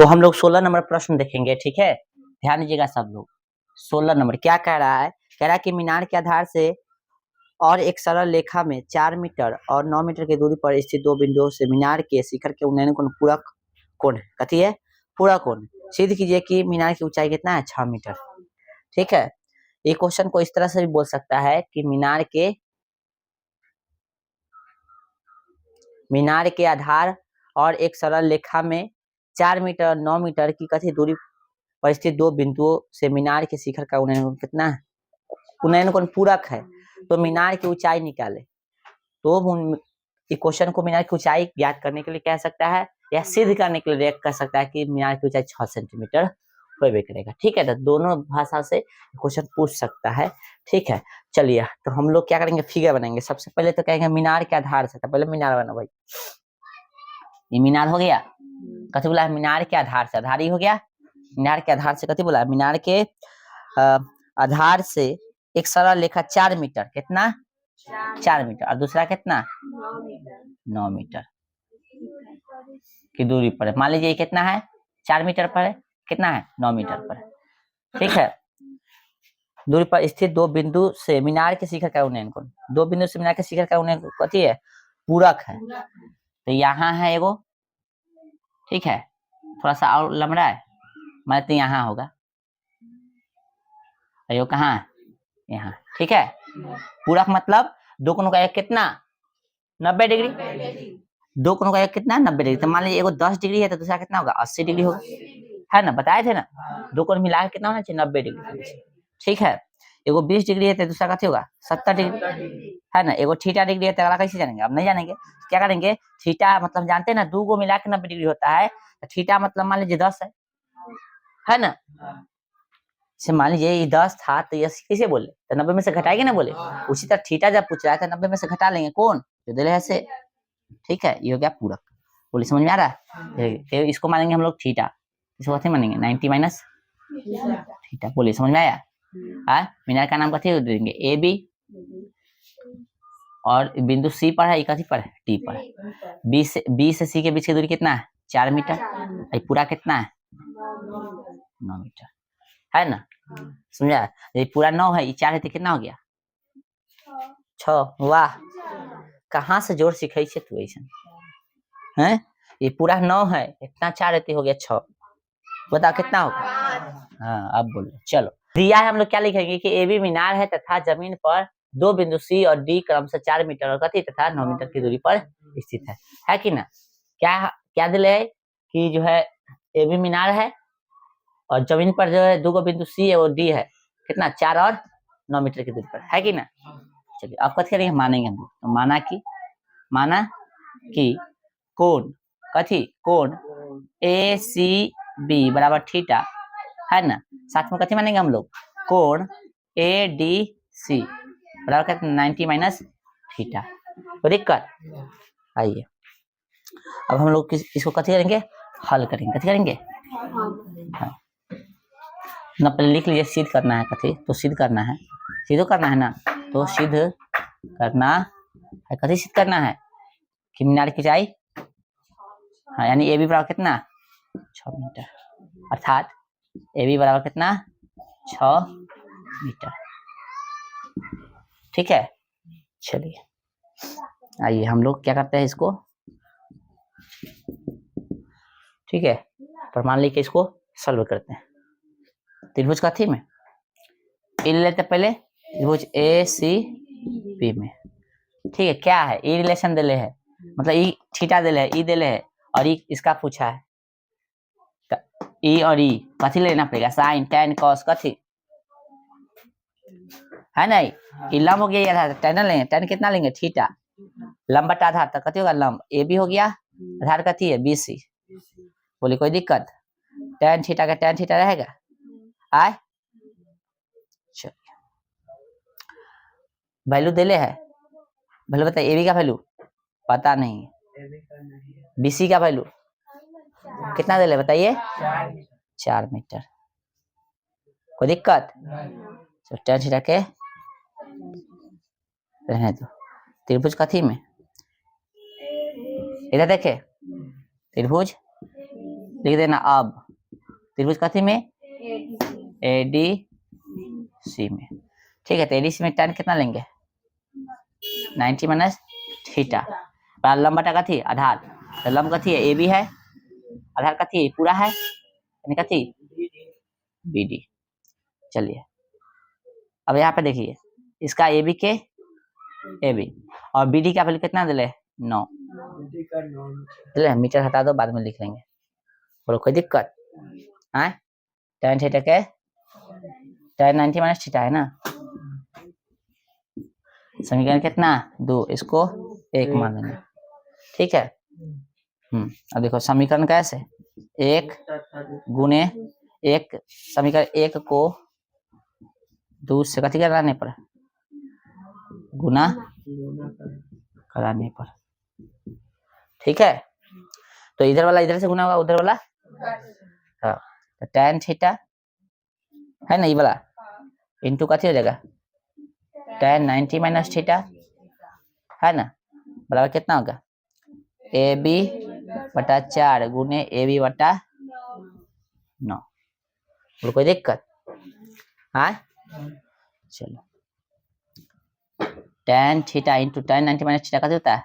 तो हम लोग 16 नंबर प्रश्न देखेंगे, ठीक है, ध्यान दीजिएगा सब लोग। 16 नंबर क्या कह रहा है? कह रहा है कि मीनार के आधार से और एक सरल रेखा में 4 मीटर और 9 मीटर की दूरी पर स्थित दो बिंदुओं से मीनार के शिखर के उन्नयन कोण पूरक कोण है। कथी है? पूरक कोण। सिद्ध कीजिए कि मीनार की ऊंचाई कितना है? 6 मीटर। ठीक है, ये क्वेश्चन को इस तरह से भी बोल सकता है कि मीनार के आधार और एक सरल रेखा में 4 मीटर और 9 मीटर की कथी दूरी पर स्थित दो बिंदुओं से मीनार के शिखर का उन्नयन कोण कितना है? उन्नयन कोण पूरक है। तो मीनार की ऊंचाई निकाले। तो क्वेश्चन को मीनार की ऊंचाई ज्ञात करने के लिए कह सकता है या सिद्ध करने के लिए कह सकता है कि मीनार की ऊंचाई 6 सेंटीमीटर होबे करेगा। ठीक है, तो दोनों भाषा से क्वेश्चन पूछ सकता है। ठीक है, चलिए तो हम लोग क्या करेंगे, फिगर बनाएंगे। सबसे पहले तो कहेंगे मीनार के आधार से, तो पहले मीनार बना भाई। ये मीनार हो गया। कथी बोला है? मीनार के आधार से, आधार ही हो गया। मीनार के आधार से कथी बोला? मीनार के आधार से एक सरल रेखा 4 मीटर, कितना? 4 मीटर, और दूसरा कितना? 9 मीटर की दूरी पर है। मान लीजिए कितना है? 4 मीटर पर है। कितना है? 9 मीटर पर है। ठीक है, दूरी पर स्थित दो बिंदु से मीनार के शिखर का उन्नयन कोण, दो बिंदु से मीनार के शिखर का उन्नयन कथी है? पूरक है। तो यहाँ है एगो, ठीक है, थोड़ा सा और लंबा है, मतलब तो यहाँ होगा, यो कहाँ है? यहाँ। ठीक है, पूरक मतलब दो कोणों का एक कितना? 90 डिग्री। दो कोणों का एक कितना? 90 डिग्री। तो मान लीजिए एगो 10 डिग्री है तो दूसरा कितना होगा? 80 डिग्री होगा, है ना? बताए थे ना, दो कोण मिला के कितना होना चाहिए? 90 डिग्री। ठीक है, एगो 20 डिग्री है तो दूसरा कथी होगा? 70 डिग्री, है ना? एगो थीटा डिग्री है तो अगला कैसे जानेंगे? अब नहीं जानेंगे। क्या करेंगे? थीटा मतलब जानते हैं ना, दो को मिला के 90 डिग्री होता है। तो थीटा मतलब मान लीजिए 10 है ना? से मान लीजिए ये 10 था तो ये कैसे बोले? तो 90 में से घटाएंगे ना बोले। उसी तरह थीटा जब पूछ रहा है तो 90 में से घटा लेंगे। कौन? जो दिले है से। ठीक है, ये हो गया पूरक। बोले समझ में आ रहा है? तो इसको मानेंगे हम लोग थीटा, इसको कैसे मानेंगे? 90 माइनस थीटा। बोले समझ में आया? हाँ, मीनार का नाम कथी देंगे? ए बी, और बिंदु सी पर है, कथी पर है? डी पर है। बी से सी के बीच की दूरी कितना है? 4 मीटर। पूरा कितना है? 9 मीटर, है ना? समझा? ये पूरा 9 है, ये 4 है तो कितना हो गया? 6। वाह, कहाँ से जोड़ सीखे छे तू ऐसा? हैं? ये पूरा 9 है, इतना 4 रहती हो गया 6। बता कितना होगा? हाँ, अब बोलो। चलो, दिया है, हम लोग क्या लिखेंगे कि ए बी मीनार है तथा जमीन पर दो बिंदु सी और डी क्रम से 4 मीटर और कथी तथा 9 मीटर की दूरी पर स्थित है कि ना? क्या क्या दिले है कि जो है ए बी मीनार है और जमीन पर जो है दो बिंदु सी और डी है, कितना? 4 और 9 मीटर की दूरी पर, है कि ना? चलिए अब कथी करेंगे? मानेंगे हम लोग। तो माना कि कोण कथी? कोण ए सी बी बराबर थीटा, है ना? साथ में कथी मानेंगे हम लोग? कोण ए डी सी बराबर 90 माइनस थीटा। तो दिक्कत आइए, अब हम लोग इसको कथी करेंगे? हल करेंगे। कथी करेंगे? हाँ, ना पहले लिख लीजिए। सिद्ध करना है कथी? तो सिद्ध करना है, सिद्ध करना है ना? तो सिद्ध करना है, कथी सिद्ध करना है? कि मीनार की ऊंचाई, हाँ, यानी ए बी बराबर कितना? 6 मीटर, अर्थात ए बी बराबर कितना? 6 मीटर। ठीक है, चलिए आइए हम लोग क्या करते हैं इसको। ठीक है, प्रमाण लिख के इसको सॉल्व करते हैं। त्रिभुज कथी में ए लेते पहले? त्रिभुज ए सी बी में। ठीक है, क्या है? ई रिलेशन दिले है, मतलब ई थीटा दिले है, ई दिले है, और ई इसका पूछा है। ई और ई कथी लेना पड़ेगा? साइन टेन कॉस कथी, है ना? ई लंब हो गया आधार, टेन लेंगे। टेन कितना लेंगे? थीटा। लंब बटा आधार, तो कथी होगा? लंब ए बी हो गया, आधार कथी है? B C. बोली कोई दिक्कत? टेन थीटा का टेन थीटा रहेगा। आए वैल्यू दिले है, वैल्यू बताइए। ए बी का वैल्यू पता नहीं, बी सी का वैल्यू कितना दिले बताइए? 4 मीटर। कोई दिक्कत? तो टेन थीटा के रहने दो। त्रिभुज कथी में? इधर देखे त्रिभुज लिख देना अब त्रिभुज कथी में एडीसी में। ठीक है, तो एडीसी में tan कितना लेंगे 90 माइनस थीटा। लंब बटा कथी आधार, तो लंब कथी है AB है, आधार कथी है पूरा है यानी कथी BD। चलिए अब यहाँ पे देखिए इसका AB के AB और BD का वैल्यू कितना दिले 9 दिले, मीटर हटा दो बाद में लिख लेंगे, बोलो कोई दिक्कत है। tan थीटा के tan 90 माइनस थीटा है ना, समीकरण कितना 2, इसको 1 मान लेंगे। ठीक है, अब देखो समीकरण कैसे 1 गुने 1, समीकरण 1 को 2 से कथी कराने पर गुना कराने पर। ठीक है, तो इधर वाला इधर से गुना होगा, उधर वाला हाँ, तो tan थीटा है ना ये वाला इंटू कथी हो जाएगा tan 90 माइनस थीटा है ना, बराबर कितना होगा AB बटा 4 गुने AB बटा 9। कोई दिक्कत हाँ, चलो tan theta into tan 90 minus theta कैसे होता है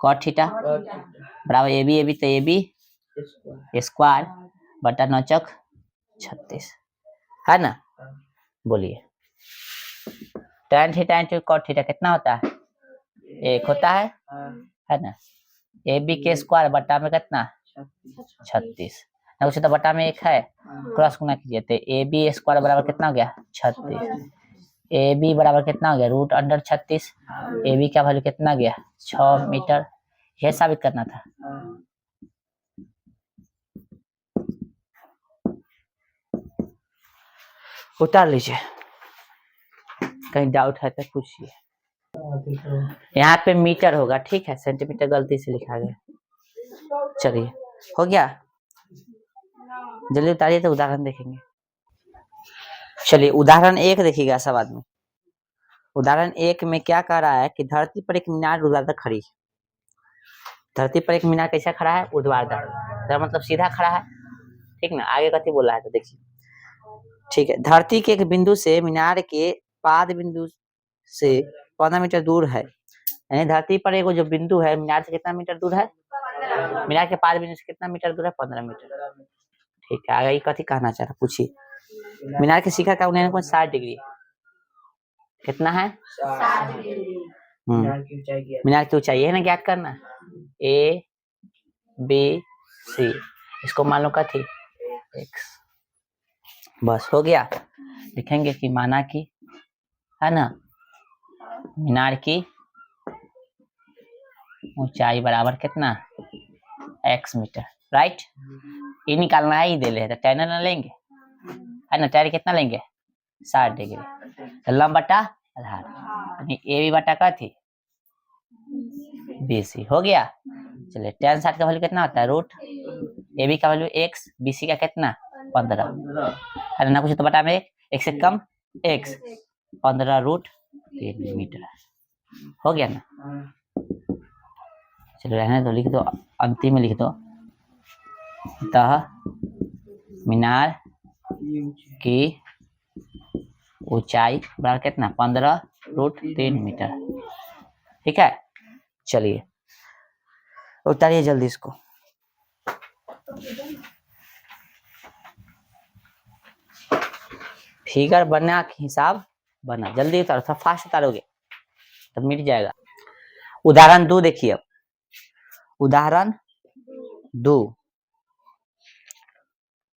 cot थीटा बराबर AB तो AB स्क्वायर बटा 9 चौक 36 है ना। बोलिए tan theta into cot theta कितना होता है 1 होता है ना। AB के स्क्वायर बटा में कितना 36 ना, कुछ तो बटा में 1 है, क्रॉस गुना कीजिए तो AB स्क्वायर बराबर कितना हो गया 36, AB बराबर कितना हो गया रूट अंडर 36, AB का वैल्यू कितना गया 6 मीटर, यह साबित करना था। उतार लीजिए, कहीं डाउट है तो पूछिए। यहाँ पे मीटर होगा, ठीक है, सेंटीमीटर गलती से लिखा गया। चलिए हो गया, जल्दी उतारिए तो उदाहरण देखेंगे। चलिए उदाहरण 1 देखिएगा सब आदमी। उदाहरण 1 में क्या कह रहा है कि धरती पर एक मीनार ऊर्ध्वाधर खड़ी है। धरती पर एक मीनार कैसा खड़ा है ऊर्ध्वाधर, मतलब सीधा खड़ा है, ठीक ना। आगे कथी बोला है तो देखिए, ठीक है, धरती के एक बिंदु से मीनार के पाद बिंदु से 15 मीटर दूर है, यानी धरती पर एक जो बिंदु है मीनार से कितना मीटर दूर है, मीनार के पाद बिंदु से कितना मीटर दूर है 15 मीटर। ठीक है, आगे कथी कहना चाह रहा पूछिए। मीनार के शिखर का उन्नयन कोण 60 डिग्री कितना है 60 डिग्री। मीनार की ऊंचाई है ना ज्ञात करना, ABC, इसको मान लो कथी x, बस हो गया। लिखेंगे कि माना कि है ना मीनार की ऊंचाई बराबर कितना x मीटर, राइट। ये निकालना है, ही दे ले तो tan ना लेंगे है ना, tan कितना लेंगे 60 डिग्री, तो लंब बटा आधार यानी AB बटा कथी BC हो गया। चलिए tan 60 का वैल्यू कितना होता है रूट AB का वैल्यू x, BC का कितना 15 है ना, कुछ तो बटा में 1 से कम x 15 रूट 3 मीटर हो गया ना। चलो रहने दो, लिख दो अंतिम में लिख दो, अतः मीनार की ऊंचाई बराबर कितना 15 रूट 3 मीटर। ठीक है, चलिए उतारिए जल्दी इसको। फिगर बना के हिसाब बना, जल्दी उतारो, थोड़ा फास्ट उतारोगे तब मिट जाएगा। उदाहरण 2 देखिए, अब उदाहरण 2,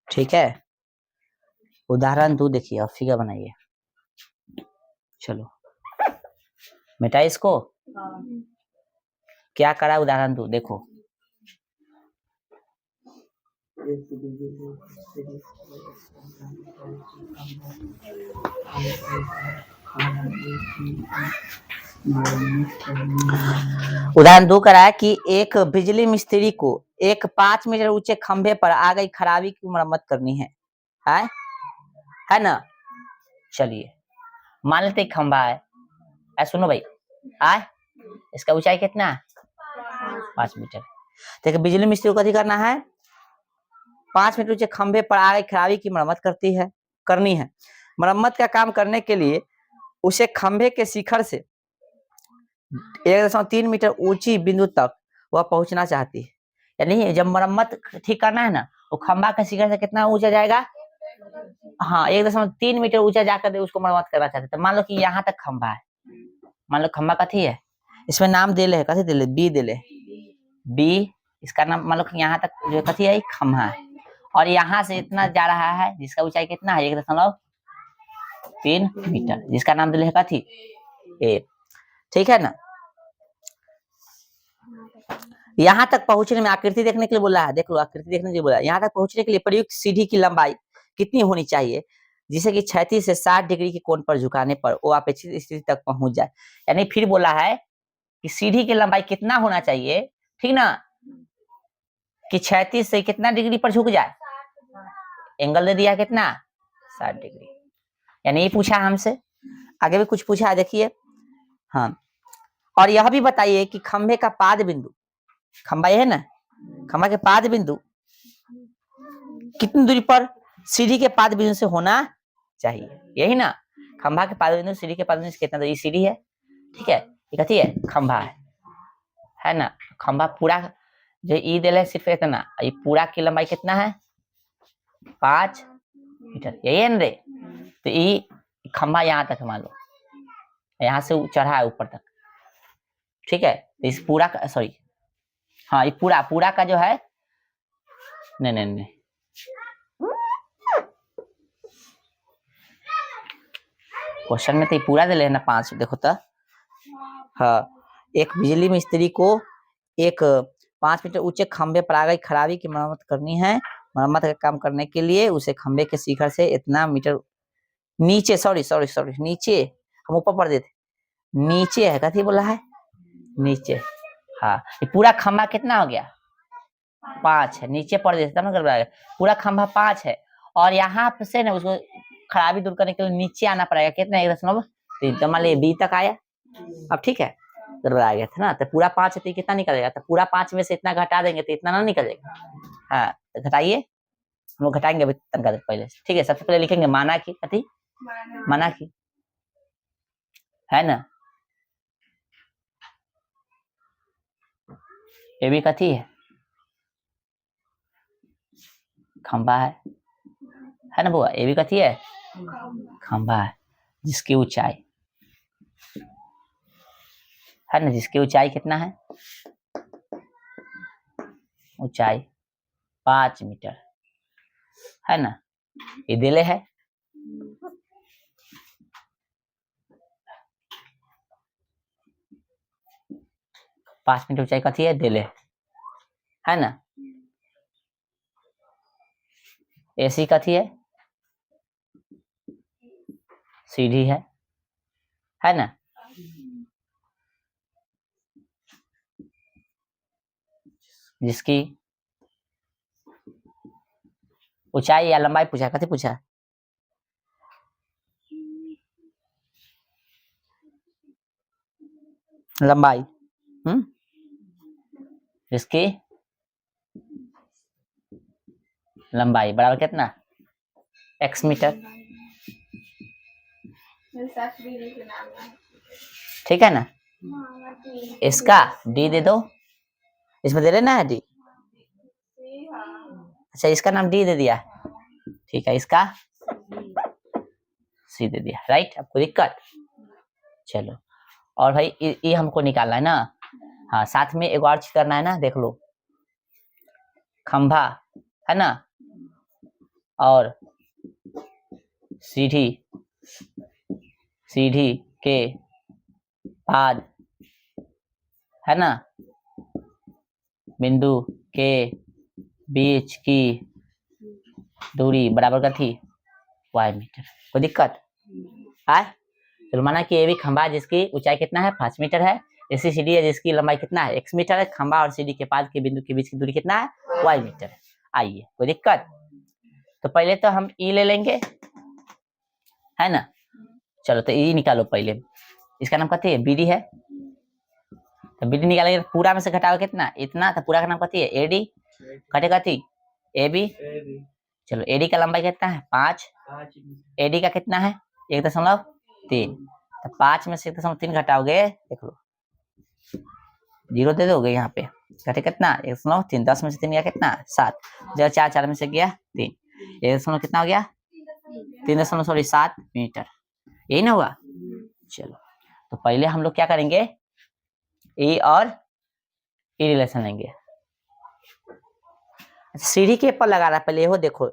ठीक है, उदाहरण 2 देखिए, अब फिगर बनाइए। चलो मिटाइए इसको। क्या करा उदाहरण 2 देखो, उदाहरण 2 करा है कि एक बिजली मिस्त्री को एक 5 मीटर ऊंचे खंभे पर आ गई खराबी की मरम्मत करनी है ना। चलिए मान लेते खंभा है, सुनो भाई इसका ऊंचाई कितना है 5 मीटर। तो बिजली मिस्त्री को कथी करना है 5 मीटर ऊंचे खंभे पर आ गई खराबी की मरम्मत करनी है। मरम्मत का काम करने के लिए उसे खंभे के शिखर से 1.3 मीटर ऊंची बिंदु तक वह पहुंचना चाहती है। यानी जब मरम्मत ठीक करना है ना, वो खंभा का शिखर से कितना ऊंचा जाएगा? हाँ, 1.3 मीटर ऊंचा जाकर उसको मरम्मत करना चाहते हैं। तो मान लो कि यहाँ तक खंभा है, मान लो खंभा कथी है, इसमें नाम दे ले, कथी दे ले, बी दे ले, बी इसका नाम मान लो कि यहाँ तक जो कथी है खंभा है, और यहाँ से इतना जा रहा है जिसका ऊंचाई कितना है 1.3 मीटर, जिसका नाम दे ले कथी, ए। ठीक है ना। यहाँ तक पहुंचने में आकृति देखने के लिए बोला है, देख लो आकृति देखने के लिए बोला है। यहाँ तक पहुंचने के लिए प्रयुक्त सीढ़ी की लंबाई कितनी होनी चाहिए जिसे कि क्षैतिज से 60 डिग्री के कोण पर झुकाने पर वो अपेक्षित स्थिति तक पहुंच जाए। यानी फिर बोला है कि सीढ़ी की लंबाई कितना होना चाहिए, ठीक ना, कि क्षैतिज से कितना डिग्री पर झुक जाए, एंगल दे दिया कितना 60 डिग्री। यानी ये पूछा हमसे, आगे भी कुछ पूछा है देखिए। हाँ, और यह भी बताइए कि खंभे का पाद बिंदु, खंभा है ना, खंभा के पाद बिंदु कितनी दूरी पर सीढ़ी के पाद बिंदु से होना चाहिए। यही ना, खंभा के पाद बिंदु सीढ़ी के पाद बिंदु से कितना दूरी, सीढ़ी है, ठीक है, ये कथी है, खंभा है ना। खंभा पूरा जो ई दे सिर्फ इतना, ये पूरा की लंबाई कितना है 5 मीटर, यही है ना रे। तो ये खंभा यहाँ तक मान लो, यहाँ से चढ़ा है ऊपर तक, ठीक है। तो इस पूरा का, सॉरी हाँ, ये पूरा का जो है, नहीं क्वेश्चन में तो ये पूरा दे लेना 5, देखो तो। हाँ, एक बिजली मिस्त्री को एक 5 मीटर ऊंचे खंभे पर आ गई खराबी की मरम्मत करनी है। मरम्मत का काम करने के लिए उसे खंभे के शिखर से इतना मीटर नीचे, सॉरी नीचे, हम ऊपर पढ़ देते, नीचे है, कथी बोला है, नीचे। हाँ, ये पूरा खंभा कितना हो गया 5 है, नीचे पढ़ देते ना, पूरा खंभा 5 है, और यहाँ से ना उसको खराबी दूर करने के लिए नीचे आना पड़ेगा, कितना 1.3, मान लीजिए बी तक आया, अब ठीक है, आ गया था ना। तो पूरा 5 है तो कितना निकलेगा, तो पूरा 5 में से इतना घटा देंगे तो इतना ना निकलेगा। हाँ, तो घटाइए, हम लोग घटाएंगे अभी तनका देर पहले, ठीक है। सबसे पहले लिखेंगे माना की, कथी, माना की, है ना, ये भी कथी है, खंभा है ना बुआ, ये भी कथी है, खंभा है, जिसकी ऊंचाई है ना, जिसकी ऊंचाई कितना है, ऊंचाई 5 मीटर है ना, ये दिले है, पांच मीटर ऊंचाई कथी है, दिले है ना। एसी कथी है, सीढ़ी है ना। जिसकी ऊंचाई या लंबाई पूछा, कथी पूछा, लंबाई, जिसकी लंबाई बराबर कितना, x मीटर, ठीक है ना। इसका d दे दो, इसमें दे लेना है d, अच्छा इसका नाम d दे दिया, ठीक है, इसका c दे दिया, राइट। आपको दिक्कत, चलो। और भाई ये हमको निकालना है ना। हाँ, साथ में एक और चीज करना है ना, देख लो, खंभा है ना, और सीढ़ी के पाद है ना, बिंदु के बीच की दूरी बराबर कथी, y मीटर। कोई दिक्कत है, चलो माना कि ये भी खंभा जिसकी ऊंचाई कितना है 5 मीटर है, ऐसी सीढ़ी है जिसकी लंबाई कितना है x मीटर है, खंभा और सीढ़ी के पाद के बिंदु के बीच की दूरी कितना है, y मीटर है। आइए, कोई दिक्कत। तो पहले तो हम ई ले लेंगे, है ना। चलो तो ई निकालो पहले, इसका नाम कथी है, बीडी है, तो बीडी निकालेंगे, पूरा में से घटाओ कितना, इतना, तो पूरा का नाम कथी है, एडी, घटे कथी ए बी, चलो एडी का लंबाई कितना है 5, एडी का कितना है 1.3, तो 5 में से 1.3 घटाओगे, देख लो 0 दे दोगे यहाँ पे, घटे कितना 1.3, 10 में से 3 गया कितना 7, जब 4 4 में से गया 3, 1 कितना हो गया 3.7 मीटर, यही ना हुआ। चलो तो पहले हम लोग क्या करेंगे, ए और ई रिलेशन लेंगे। सीढ़ी के ऊपर लगा रहा है पहले, हो देखो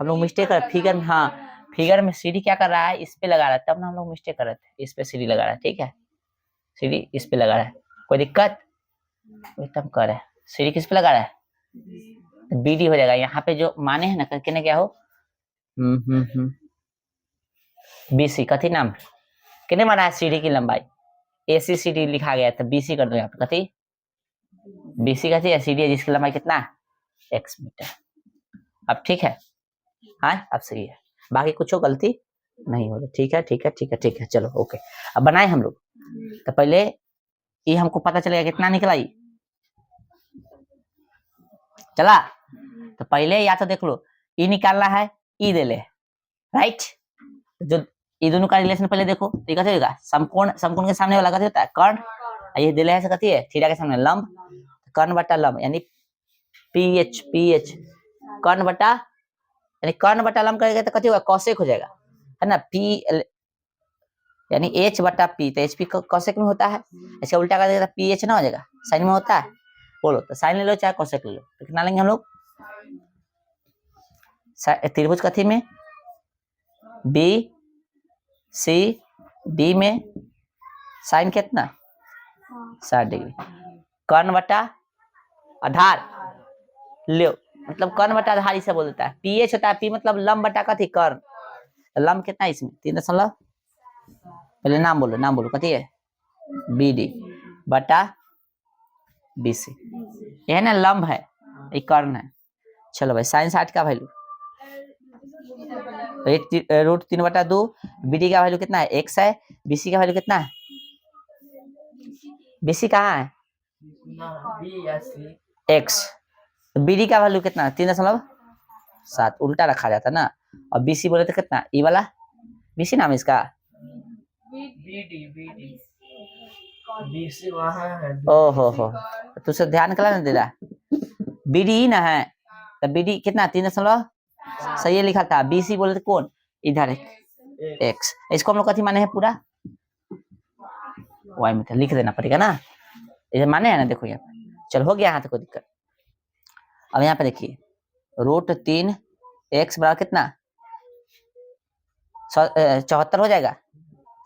हम लोग मिस्टेक कर फिगर में, हाँ फिगर में सीढ़ी क्या कर रहा है, इस पे लगा रहा है, तब ना हम लोग मिस्टेक कर रहे थे, इस पे सीढ़ी लगा रहा है, ठीक है सीढ़ी इस पे लगा रहा है, कोई दिक्कत एकदम कर है, सीढ़ी किस पे लगा रहा है, तो बीडी हो जाएगा, यहाँ पे जो माने है ना कहने क्या हो बीसी, कथी नाम कितने माना है सीढ़ी की लंबाई, एसी सीढ़ी लिखा गया था, बीसी कर दो यहाँ पे, कथी बीसी कथी है, सीढ़ी है जिसकी लंबाई कितना है x मीटर। अब ठीक है, हाँ अब सही है, बाकी कुछ गलती नहीं हो रही, ठीक है ठीक है ठीक है ठीक है, चलो ओके। अब बनाए हम लोग, तो पहले ये हमको पता चलेगा कितना निकला ये चला, तो पहले या तो देख लो ई निकालना है, ई दे ले, राइट, जो ये दोनों का रिलेशन पहले देखो, ठीक है समकोण, समकोण के सामने वाला कथी होता है कर्ण, ये दिले है कथी है थीटा के सामने लंब, कर्ण बटा लंब यानी पीएच, पीएच कर्ण बटा, यानी कर्ण बटा लंब करेगा तो कथी होगा कौशिक हो जाएगा, है ना, पी यानी एच बटा पी, तो एच पी कौशिक में होता है, इसका उल्टा कर देगा पी एच ना हो जाएगा, साइन में होता है, बोलो तो साइन ले लो चाहे कौशिक ले लो, तो कितना लेंगे हम लोग, त्रिभुज कथी में बी सी डी में साइन कितना 60 डिग्री, कर्ण बटा आधार लो, मतलब कर्ण बटा आधार इसे बोल देता है, पीएच होता है, पी मतलब लंब बटा कथी कर्ण, लंब कितना इसमें 3 पहले नाम बोलो कथी है बी डी बटा बी सी, यह ना लंब है ये कर्ण है। चलो भाई साइन 60 का वैल्यू √3/2, बीडी का वैल्यू कितना है x है, बीसी का वैल्यू कितना है, बीसी कहाँ है x, बीडी का वैल्यू कितना 3.7, उल्टा रखा जाता ना, और बीसी बोले तो कितना ई वाला बीसी नाम इसका बीसी वहां है, ओहो हो तुझसे ध्यान कला नहीं दे रहा, बीडी ना है, तो बीडी कितना 3 सही लिखा था, बीसी बोले तो कौन इधर है x, इसको हम लोग कथी माने हैं पूरा y मीटर, लिख देना पड़ेगा ना, इधर माने है ना, देखो यहाँ पे चलो हो गया, यहाँ तक कोई दिक्कत। अब यहाँ पे देखिए √3 x बराबर कितना 74 हो जाएगा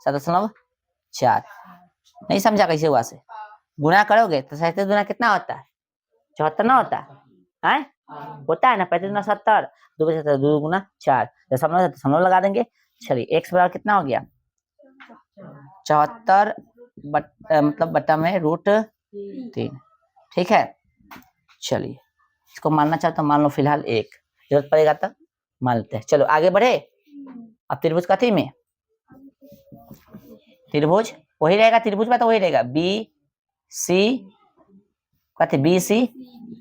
7.4, नहीं समझा कैसे हुआ से, गुना करोगे तो 37 गुना कितना होता है 74 ना होता है, होता है ना 35 गुना 70, 2 गुना 4, दशमलव लगा देंगे, चलिए x बराबर कितना हो गया 74 मतलब बटा में √3, ठीक है। चलिए इसको मानना चाहता हूँ मान लो फिलहाल 1, जरूरत पड़ेगा तो मान लेते हैं, चलो आगे बढ़े। अब त्रिभुज कथी में, त्रिभुज वही रहेगा, त्रिभुज में तो वही रहेगा बी सी कथी बी सी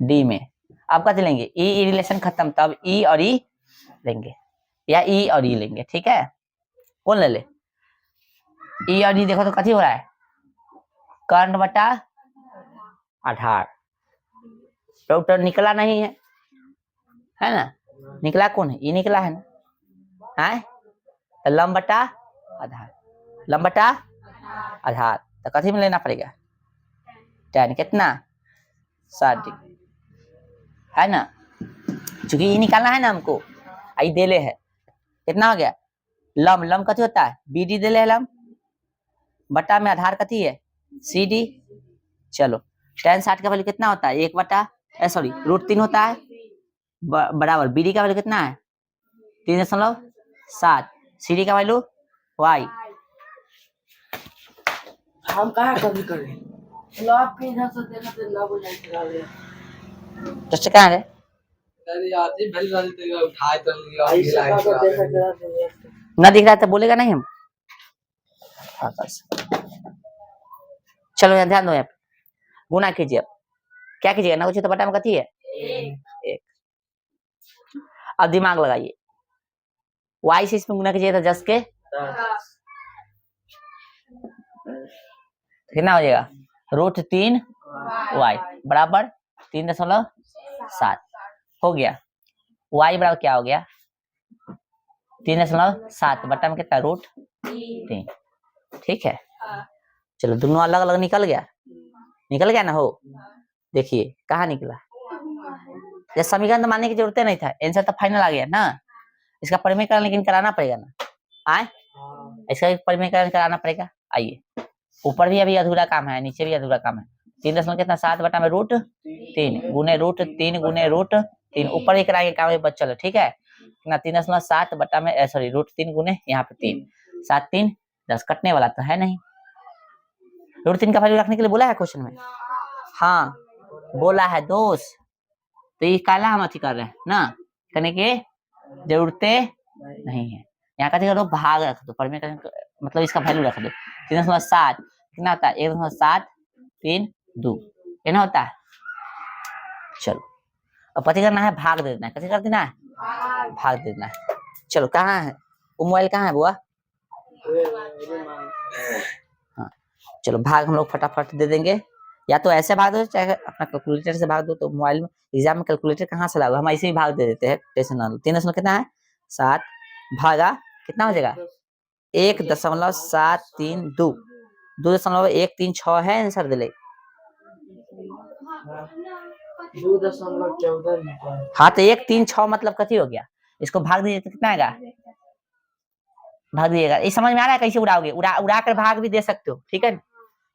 डी में, अब कथी लेंगे ई रिलेशन खत्म, तब ई और ई लेंगे, या ई और ई लेंगे, ठीक है कौन ले ले ई और ई, देखो तो कथी हो रहा है कर्ण बटा आधार, डॉक्टर निकला नहीं है ना, निकला कौन है ये निकला है ना, है तो लंब बटा आधार, लंब बटा आधार, तो कथी में लेना पड़ेगा tan कितना 60 डिग्री, है ना, चूंकि ये निकालना है ना हमको, आई देले है कितना हो गया लंब, लंब कथी होता है बी डी देले है लंब, बटा में आधार कथी है सी डी, चलो tan 60 का वैल्यू कितना होता है 1/सॉरी √3 होता है, बराबर बी डी का वैल्यू कितना है 3.7, सी डी का वैल्यू y, हम कहाँ कभी करें आपके इधर से देखा तो लव हो जाए, तो कहाँ है ना दिख रहा था बोलेगा नहीं हम, चलो यहाँ ध्यान दो, यहाँ गुना कीजिए, अब क्या कीजिएगा ना कुछ तो बटा में कथी है 1, अब दिमाग लगाइए, y से इसमें गुना कीजिए तो 10 के कितना हो जाएगा, √3 y बराबर 3.7 हो गया। y बराबर क्या हो गया, 3.7 बटा में कितना, √3। ठीक है, चलो दोनों अलग अलग निकल गया ना। हो देखिए कहाँ निकला, ये समीकरण तो मानने की जरूरत नहीं था, आंसर तो फाइनल आ गया ना। इसका परिमेयकरण लेकिन कराना पड़ेगा ना, आए इसका परिमेयकरण कराना पड़ेगा। आइए, ऊपर भी अभी अधूरा काम है, नीचे भी अधूरा काम है। 3 कितना 7 बटा में √3 गुने √3 गुने √3, ऊपर ही कराएंगे काम बच चलो। ठीक है, कितना 3.7 बटा में सॉरी √3 गुने यहाँ पे 3, 7 3 10, कटने वाला तो है नहीं। √3 का वैल्यू रखने के लिए बोला है क्वेश्चन में, हाँ बोला है दोस्त, तो ये काला हम अथी कर रहे हैं ना, करने की जरूरतें नहीं है। यहाँ का करो भाग रख दो, मतलब इसका वैल्यू रख दो। 3.7 कितना होता है, 1.7 3 2 कितना होता है। चलो अब पति करना है, भाग दे देना है, कैसे कर देना है, भाग दे देना है। चलो कहाँ है वो मोबाइल, कहाँ है बुआ, हाँ चलो भाग हम लोग फटाफट दे देंगे, या तो ऐसे भाग दो चाहे अपना कैलकुलेटर से भाग दो। तो मोबाइल में एग्जाम में कैलकुलेटर कहाँ से लाओगे, हम ऐसे ही भाग दे देते हैं, टेंशन ना लो। 3 कितना है 7 भागा कितना हो जाएगा 1.732, 2.136 है आंसर दे ले। 2.14 हाँ तो 136 मतलब कथी हो गया, इसको भाग दीजिए तो कितना आएगा, भाग दीजिएगा। ये समझ में आ रहा है कैसे उड़ाओगे, उड़ा कर भाग भी दे सकते हो। ठीक है,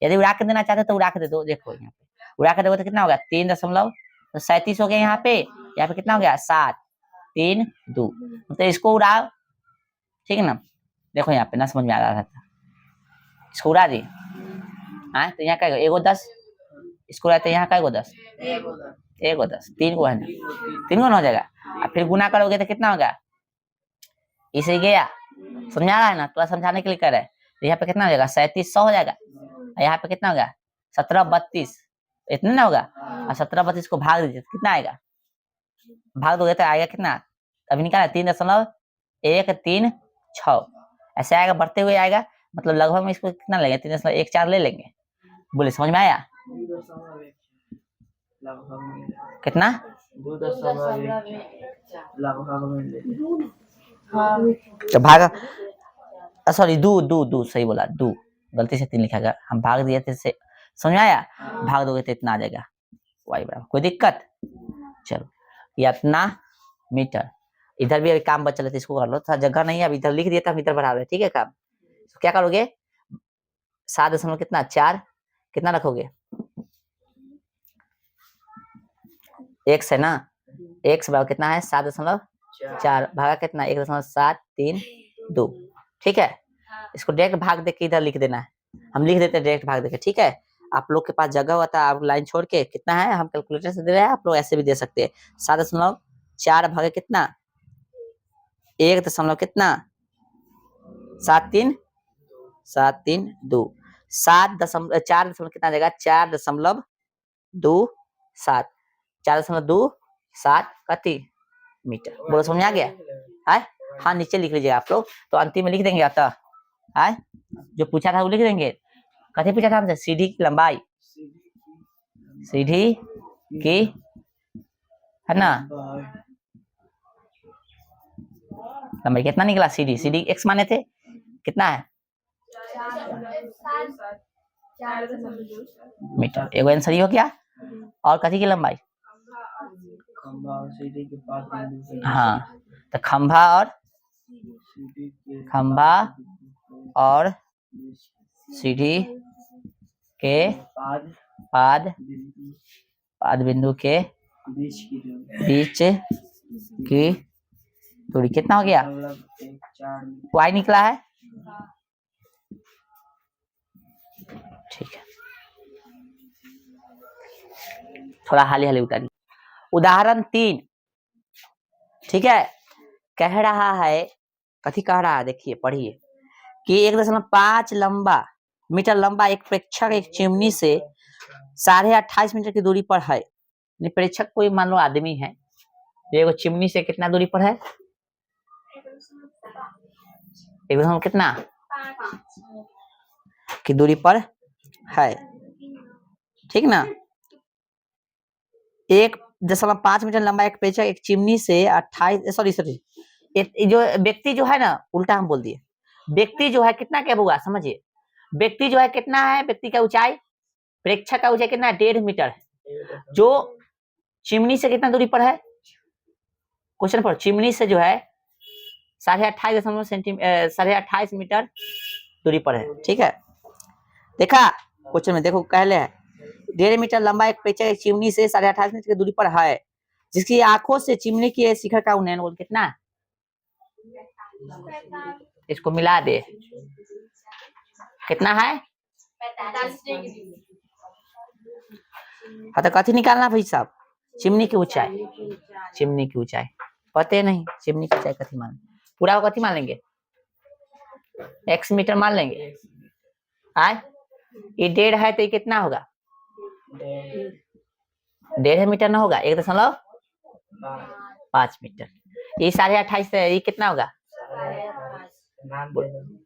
यदि उड़ा के देना चाहते हो तो उड़ा के दे दो। देखो यहाँ पे उड़ा के दोगे तो कितना होगा 3.37 हो गया, यहाँ पे कितना हो गया 7 3 2, तो इसको उड़ाओ। ठीक है ना, देखो यहाँ पे ना समझ में आ रहा था, इसको उड़ा दी। हाँ तो यहाँ का 1 10, इसको उड़ाते यहाँ का 10 10, 3 को है ना, 3 को ना हो जाएगा। अब फिर गुना करोगे तो कितना होगा, इसे गया समझा रहा है ना, थोड़ा समझाने के लिए कर रहे हैं। तो यहाँ पे कितना हो जाएगा 3700 हो जाएगा, यहाँ पे कितना होगा 1732, इतना ना होगा। और 1732 को भाग दीजिए कितना आएगा, भाग दोगे तो आएगा कितना, अभी निकाला 3.136 ऐसे आएगा, बढ़ते हुए आएगा, मतलब लगभग में इसको कितना लेंगे 3.14 ले लेंगे। बोले समझ में आया, कितना 2.14 तो भागा सॉरी दू सही बोला, दू गलती से 3 लिखा गया, हम भाग दिए थे, समझ में आया। भाग दोगे तो इतना आ जाएगा वाई बराबर, कोई दिक्कत। चलो ये इतना मीटर, इधर भी अभी काम बच रहा था, इसको कर लो, था जगह नहीं है अभी, इधर लिख दिया था हम, इधर बढ़ा रहे। ठीक है काम, तो क्या करोगे 7 कितना 4 कितना रखोगे, x है ना, x बराबर कितना है 7.4 भागा कितना 1.732। ठीक है, इसको डायरेक्ट भाग दे के इधर लिख देना है, हम लिख देते हैं डायरेक्ट भाग देके। ठीक है, आप लोग के पास जगह होता है, आप लाइन छोड़ के कितना है, हम कैलकुलेटर से दे रहे हैं, आप लोग ऐसे भी दे सकते हैं। 7.4 भागे कितना 1 दशमलव कितना 732, 4 दशमलव कितना जाएगा 4.27, 4.27 कति मीटर। बोलो समझ आ गया है, हाँ नीचे लिख लीजिएगा आप लोग, तो अंतिम में लिख देंगे अतः है, जो पूछा था वो लिख देंगे। कथी पूछा था हमसे, सीढ़ी की लंबाई, सीढ़ी की है ना लंबाई कितना निकला, सीढ़ी x माने थे कितना है मीटर, एगो आंसर ही हो गया। और कथी की लंबाई, हाँ तो खंभा और सीढ़ी के पाद बिंदु के बीच की दूरी कितना हो गया, y निकला है। ठीक है, थोड़ा हाली उतारिए। उदाहरण 3, ठीक है, कह रहा है, कथी कह रहा है देखिए पढ़िए, कि 1.5 मीटर लंबा एक प्रेक्षक एक चिमनी से 28.5 मीटर की दूरी पर है। प्रेक्षक कोई मान लो आदमी है, ये वो चिमनी से कितना दूरी पर है? एकदम कितना की दूरी पर है, ठीक ना। 1.5 मीटर लंबा एक पेचक एक चिमनी से 28 सॉरी जो व्यक्ति जो है ना, उल्टा हम बोल दिए। व्यक्ति जो है कितना क्या होगा समझिए, व्यक्ति जो है कितना है, व्यक्ति का ऊंचाई, प्रेक्षक का ऊंचाई कितना है? 1.5 मीटर है। जो चिमनी से कितना दूरी पर है? क्वेश्चन पर चिमनी से जो है 28.5 मीटर दूरी पर है, ठीक है। देखा क्वेश्चन में, देखो पहले है 1.5 मीटर लंबा एक पेचक एक चिमनी से 28.5 मीटर की दूरी पर है, जिसकी आंखों से चिमनी के शिखर का उन्नयन कितना? इसको मिला दे, कितना है? 45 डिग्री। हाँ तो कथी निकालना भाई साहब? चिमनी की ऊंचाई, चिमनी की ऊंचाई पते नहीं, चिमनी की ऊंचाई कथी मान, पूरा कथी मान लेंगे? x मीटर मान लेंगे। आए ये 1.5 है तो ये कितना होगा? 1.5 मीटर ना होगा, 1.5 मीटर। ये 28.5 है, ये कितना होगा?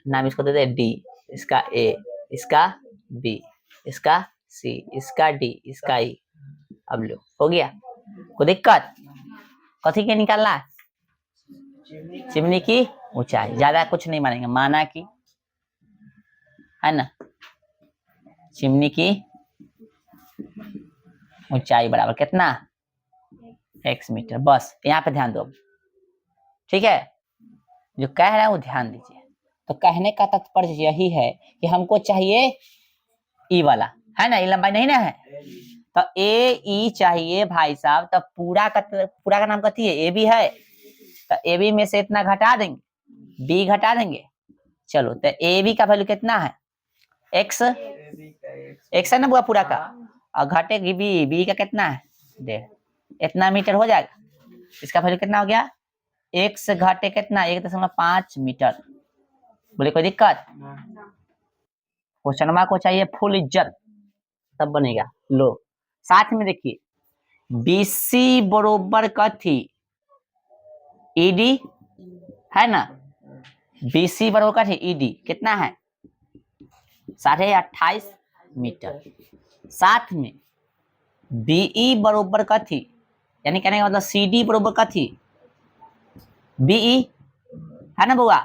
नाम इसको दे दे d, इसका a, इसका b, इसका c, इसका d, इसका e। अब लो हो गया, कोई दिक्कत? कथी के निकालना है? चिमनी की ऊंचाई, ज्यादा कुछ नहीं मानेंगे, माना कि है ना, चिमनी की ऊंचाई बराबर कितना? x मीटर। बस यहाँ पे ध्यान दो, ठीक है। जो कह रहा है वो ध्यान दीजिए। तो कहने का तात्पर्य यही है कि हमको चाहिए ई वाला, है ना, ये लंबाई नहीं ना है, तो ए ई चाहिए भाई साहब। तो पूरा का नाम कथी है? ए बी है, तो ए बी में से इतना घटा देंगे, बी घटा देंगे। चलो तो ए बी का वैल्यू कितना है? एक्स, एक्स है ना बुआ पूरा का, और घटेगी बी, बी का कितना है? 1.5, इतना मीटर हो जाएगा। इसका वैल्यू कितना हो गया? एक्स घटे कितना? 1.5 मीटर। बोले कोई दिक्कत? क्वेश्चन को चाहिए फुल इज्जत, तब बनेगा। लो साथ में देखिए, बीसी बरोबर कथी? ईडी है ना, बीसी बरोबर कथी? ईडी कितना है? 28.5 मीटर। साथ में बीई बरोबर कथी, यानी कहने का मतलब सीडी बरोबर कथी? बीई है ना बुआ,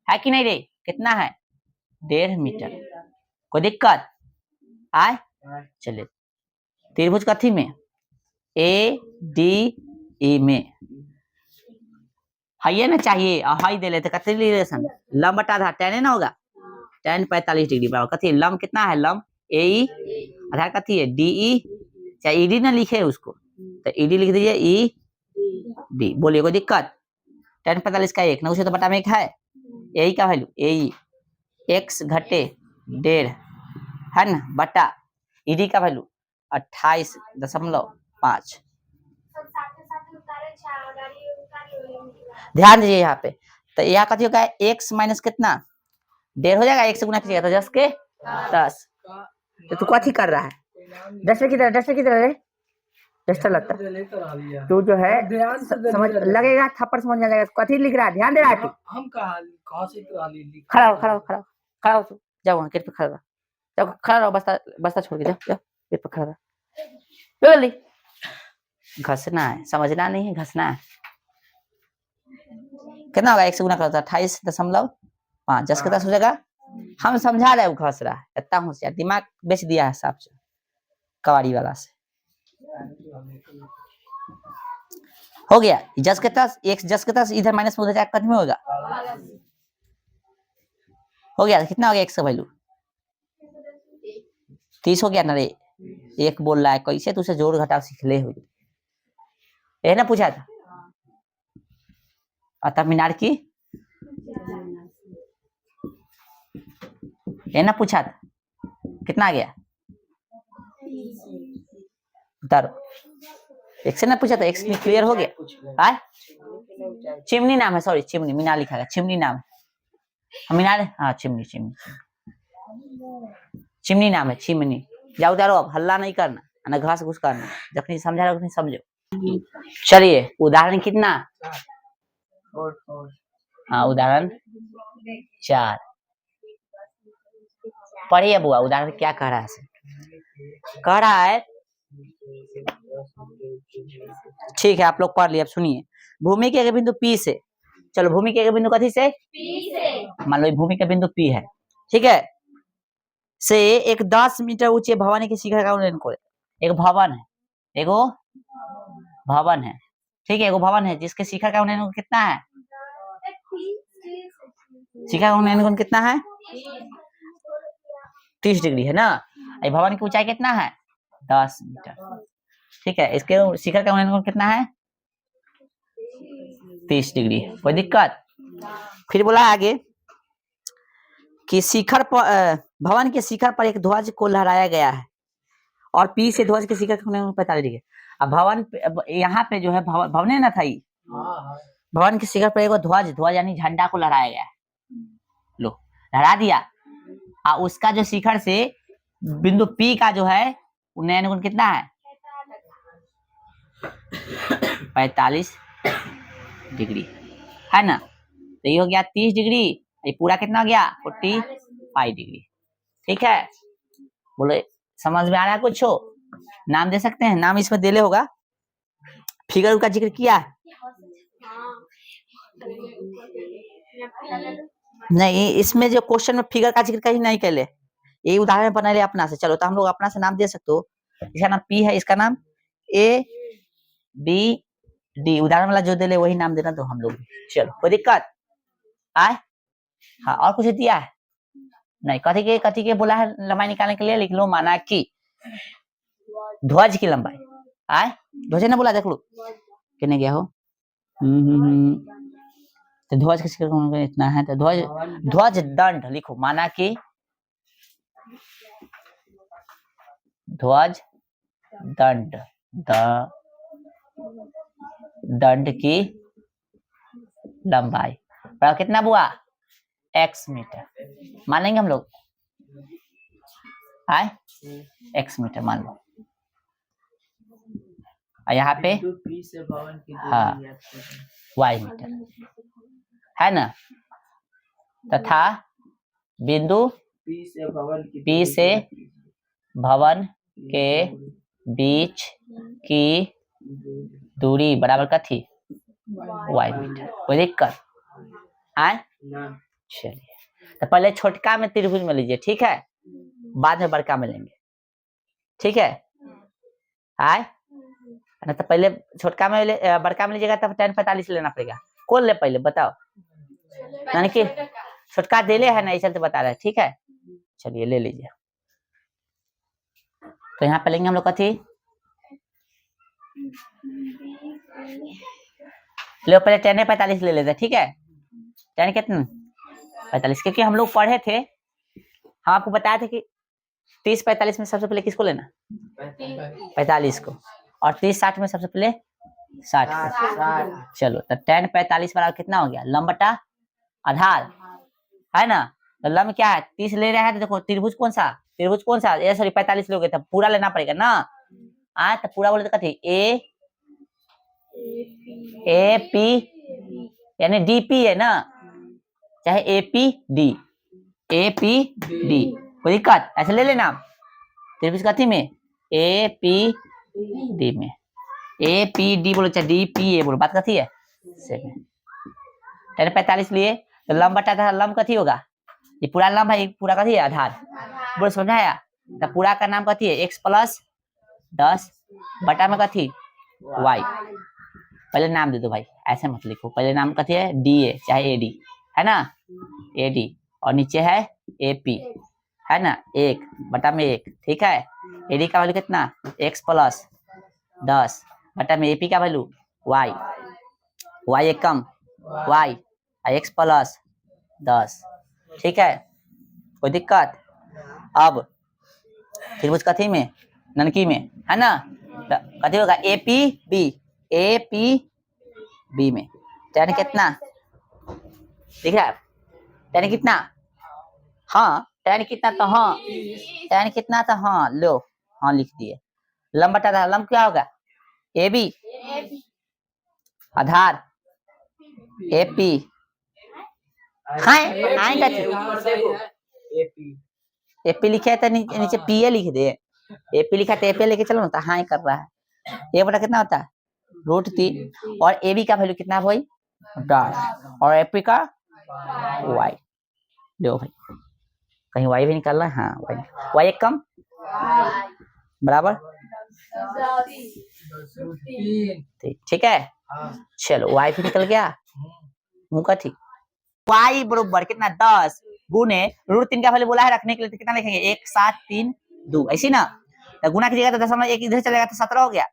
है कि नहीं रे? कितना है? 1.5 मीटर। कोई दिक्कत? आए चले, त्रिभुज कथी में? ए डी ई में है ना, चाहिए और हाई दे लेते कथी रिलेशन? लंब बटा आधार, tan ना होगा, tan 45 डिग्री बराबर कथी? लंब कितना है? लंब ए ई, आधार कथी है? डी ई, चाहे ईडी ना लिखे उसको, तो ईडी लिख दीजिए, ई डी। बोलिए कोई दिक्कत? tan 45 का 1 ना, उसे तो बटा में 1 है, ए का वैल्यू ए एक्स घटे 1.5 है ना, बटा ईडी का वैल्यू 28.5। ध्यान दीजिए यहाँ पे, तो यहाँ कथी होगा? x माइनस कितना? 1.5 हो जाएगा, 1 से गुना कीजिएगा तो 10 के 10। तो तू कथी कर रहा है? डस्टर की तरह, डस्टर की तरह रे, डस्टर लगता है तू जो है, समझ लगेगा, थप्पड़ समझ में आ जाएगा। कथी लिख रहा है? ध्यान दे रहा है तू? हम कहाँ से खड़ा हो, खड़ा हो, खड़ा हो, खड़ा हो, तू जाओ वहाँ गेट पे खड़ा रहो, जाओ खड़ा रहो, बस्ता छोड़ के जाओ, जाओ गेट पे खड़ा रहो। जल्दी, घसना है, समझना नहीं है, घसना है। कितना होगा? 1 से गुना करता 28.5, 10 के 10 हो जाएगा। हम समझा रहे, वो घस रहा है, इतना होशियार, दिमाग बेच दिया है साहब से, कवाड़ी वाला से। हो गया, 10 के 10, 1 10 के 10 इधर माइनस में उधर जाकर कितना होगा? हो गया, कितना हो गया? 1 का वैल्यू 30 हो गया ना रे। 1 बोल रहा है, कैसे तुझसे जोड़ घटाव सीखले हुई, ये ना पूछा था। अतः मीनार की ये ना पूछा था, कितना आ गया? उतारो, 1 से ना पूछा था, 1 क्लियर हो गया। आए चिमनी नाम है, सॉरी चिमनी, मीनार लिखा है, चिमनी नाम है, मीनार हाँ चिमनी, चिमनी चिमनी नाम है, चिमनी। जाओ उतारो, अब हल्ला नहीं करना, ना घास घुस करना, जखनी समझा रहा उतनी समझो। चलिए उदाहरण कितना, फोर फोर हाँ उदाहरण 4 पढ़िए बुआ उदाहरण क्या कह रहा है, कह रहा है ठीक है आप लोग पढ़ लिए। अब सुनिए, भूमि के बिंदु P से, चलो भूमि के बिंदु कथी से, मान लो भूमि का बिंदु P है, ठीक है, से एक 10 मीटर ऊंचे भवन के शिखर का उन्नयन करे। एक भवन है, एगो भवन है, ठीक है, एगो भवन है जिसके शिखर का उन्नयन कितना है, शिखर का उन्नयन कितना है 30 डिग्री है ना। ये भवन की ऊंचाई कितना है 10 मीटर, ठीक है, इसके शिखर का उन्नयन कितना है 30 डिग्री। कोई दिक्कत, फिर बोला आगे कि शिखर पर भवन के शिखर पर एक ध्वज को लहराया गया है और पी से ध्वज के शिखर का उन्नयन 45 डिग्री। अब भवन यहाँ पे जो है भवन है ना था, भवन के शिखर पर एक ध्वज यानी झंडा को लहराया गया है, लो लहरा दिया, और उसका जो शिखर से बिंदु P का जो है उन्नयन कोण कितना है 45 डिग्री है ना। तो ये हो गया 30 डिग्री, ये पूरा कितना हो गया 45 डिग्री, ठीक है। बोले समझ में आ रहा है कुछ हो, नाम दे सकते हैं, नाम इसमें देले होगा, फिगर का जिक्र किया है नहीं, इसमें जो क्वेश्चन में फिगर का जिक्र कहीं नहीं कैले, ये उदाहरण बना ले अपना से। चलो तो हम लोग अपना से नाम दे सकते हो, इसका नाम P है, इसका नाम A B D, उदाहरण वाला जो दे ले वही नाम देना तो हम लोग। चलो कोई दिक्कत आए, हाँ और कुछ दिया है नहीं, कथी के बोला है लंबाई निकालने के लिए, लिख लो माना कि ध्वज की लंबाई आए, ध्वज ना बोला देख लो कितने गया हो, तो ध्वज किसके इतना है, तो ध्वज दंड लिखो, माना कि ध्वज दंड दंड की लंबाई कितना बुआ x मीटर मानेंगे हम लोग, आए x मीटर मान लो, यहाँ पे हाँ y मीटर है ना, तथा बिंदु P से भवन के बीच की दूरी बराबर कथी y मीटर। कोई दिक्कत आए, चलिए तो पहले छोटका में त्रिभुज में लीजिए, ठीक है, बाद में बड़का में लेंगे, ठीक है आए ना। तो पहले छोटका में बड़का में लीजिएगा तब tan 45 लेना पड़ेगा, कौन ले पहले बताओ, यानी कि छोटका देले है ना इसे तो बता रहे हैं, ठीक है चलिए ले लीजिए। तो यहाँ पे लेंगे हम लोग कथी, लो पहले tan 45 ले लेते हैं, ठीक है, tan कितना 45, क्योंकि हम लोग पढ़े थे, हम आपको बताए थे कि 30 45 में सबसे पहले किसको लेना 45 को, और 30 60 में सबसे पहले 60 को। चलो तो tan 45 बराबर कितना हो गया लंब बटा आधार है ना, तो लंब क्या है 30 ले रहा है, तो देखो त्रिभुज कौन सा ये सॉरी 45 लोगे तो पूरा लेना पड़ेगा ना, तो पूरा बोले तो कथी ए पी यानी DP है ना, चाहे APD कोई दिक्कत, ऐसे ले लेना त्रिभुज कथी में APD में, APD बोलो चाहे DPA बोलो, बात कथी है tan 45 लिए तो लंब बटा था, लंब कथी होगा ये पूरा लंब है, पूरा कथी है आधार, बोल समझाया, तो पूरा का नाम कथी है x + 10 बटा में कथी y, पहले नाम दे दो भाई, ऐसे मत लिखो, पहले नाम कथी है DA चाहे AD है ना, AD और नीचे है AP है ना 1 बटा में 1, ठीक है, AD का वैल्यू कितना x + 10 बटा में AP का वैल्यू y एक कम y x + 10, ठीक है कोई दिक्कत। अब त्रिभुज कथी में ननकी में है ना, तो कथी होगा APB में tan कितना दिख रहा है, tan कितना हाँ tan कितना तो हाँ लो हाँ लिख दिए, लंब बटा था, लंब क्या होगा AB आधार एपी हाय हाय का एपी एपी लिखे है तो नीचे पीए लिख दे। एपी लिखा है तो एपी लेके चलो ना, तो हाई कर रहा है। ए बटा कितना होता है √3 और ए बी का वैल्यू कितना है भाई 10 और एपी का वाई। लो भाई कहीं वाई भी निकालना है। हाँ वाई एक कम बराबर ठीक है। चलो वाई भी निकल गया मुंह का ठीक। वाई बराबर कितना 10 गुने √3 का वैल्यू बोला है रखने के लिए, तो कितना लिखेंगे 1 7 3 2 ऐसी ना। तो गुना कीजिएगा तो 0.1 इधर चलेगा तो 17 हो गया।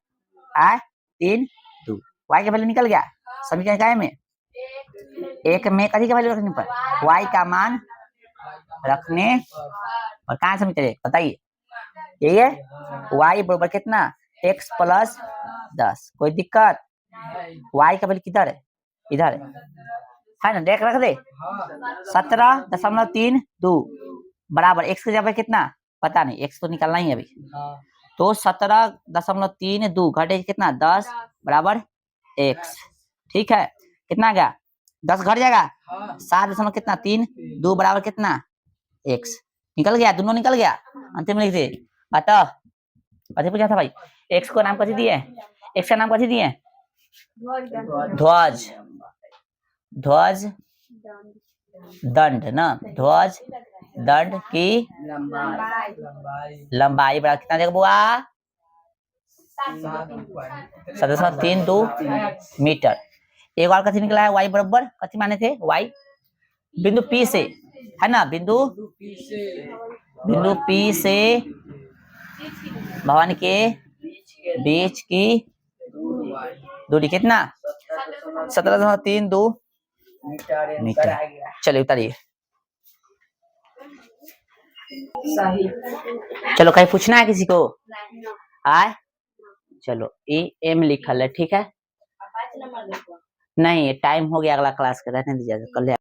3 2 वाई का वैल्यू निकल गया समीकरण काय में। एक में कभी का वैल्यू रखने पर वाई का मान रखने और कहाँ से मिले बताइए। यही है वाई बराबर कितना x + 10। कोई दिक्कत वाई का वैल्यू किधर है इधर है ना, देख रख दे 17.32 बराबर x की जगह कितना पता नहीं, x तो निकालना ही है अभी। तो 17.32 घटे कितना 10 बराबर x। ठीक है कितना गया 10 घट जाएगा 7 दशमलव कितना 3 2 बराबर कितना x निकल गया, दोनों निकल गया। अंतिम लिख दे बता कथी पूछा था भाई। x को नाम कथी दिए, x का नाम कथी दिए ध्वज ध्वज दंड ना, ध्वज दंड की लंबाई बराबर कितना देगा बुआ 7.32 मीटर। एक और कथी निकला है y बराबर कथी माने थे y बिंदु P से है ना, बिंदु P से भवन के बीच की दूरी कितना 17.32 मीटर। चलिए उतारिए। चलो कहीं पूछना है किसी को आए। चलो एम लिखल है ठीक है। नहीं टाइम हो गया अगला क्लास का रहने दीजिए कल।